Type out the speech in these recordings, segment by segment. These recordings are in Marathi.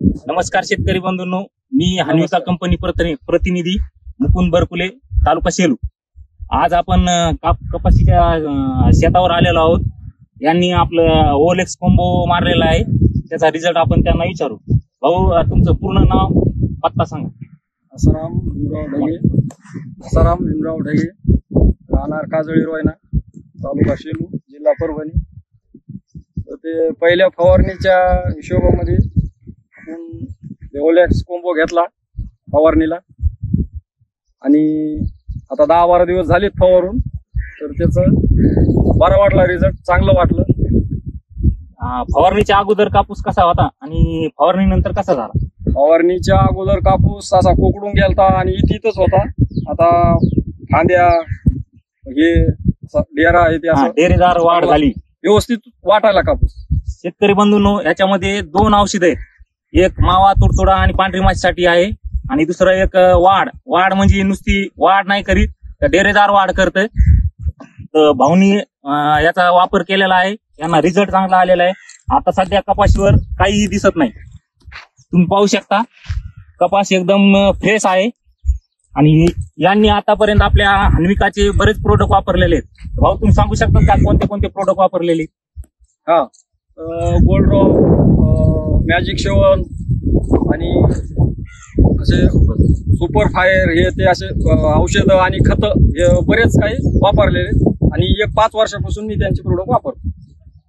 नमस्कार शेतकरी बंधूंनो, मी हन्विका कंपनी प्रतिनिधी मुकुंद बरकुले, तालुका सेलू। आज आपण कपाशीच्या शेतावर आलेलो आहोत। यांनी आपलं ओलेक्स कॉम्बो मारलेला आहे, त्याचा रिझल्ट आपण त्यांना विचारू। भाऊ, तुमचं पूर्ण नाव पत्ता सांगा। आसाराम भीमराव ढगे, राहणार काजळी रोयना, तालुका सेलू, जिल्हा परभणी। तर ते पहिल्या फवारणीच्या हिशोबामध्ये आपण ओलेक्स कॉम्बो घेतला फवारणीला, आणि आता 10-12 दिवस झाले फवारून, तर त्याचं बरा वाटला, रिझल्ट चांगलं वाटलं। फवारणीच्या अगोदर कापूस कसा होता आणि फवारणीनंतर कसा झाला? फवारणीच्या अगोदर कापूस असा कोकडून गेलता आणि इथंच होता। आता फांद्या हे डेरा आहे, ते डेरेदार वाढ झाली, व्यवस्थित वाटायला कापूस। शेतकरी बंधूंनो, याच्यामध्ये 2 औषध आहेत, एक मावा तुडतुडा आणि पांढरी माशीसाठी आहे, आणि दुसरं एक वाढ म्हणजे नुसती वाढ नाही करीत, तर डेरेदार वाढ करते। तर भाऊनी याचा वापर केलेला आहे, यांना रिझल्ट चांगला आलेला आहे। आता सध्या कपाशीवर काहीही दिसत नाही, तुम्ही पाहू शकता, कपास एकदम फ्रेश आहे। आणि यांनी आतापर्यंत आपल्या हन्विकाचे बरेच प्रोडक्ट वापरलेले आहेत। भाऊ, तुम्ही सांगू शकता का कोणते कोणते प्रोडक्ट वापरलेले? गोल्ड ड्रॉप, मॅजिक 7 आणि असे सुपर फायर, हे ते असे औषधं आणि खत हे बरेच काही वापरलेले, आणि 5 वर्षापासून मी त्यांचे प्रोडक्ट वापरतो।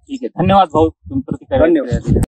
ठीक आहे, धन्यवाद भाऊ, तुम्ही प्रतिक्रिया धन्यवाद।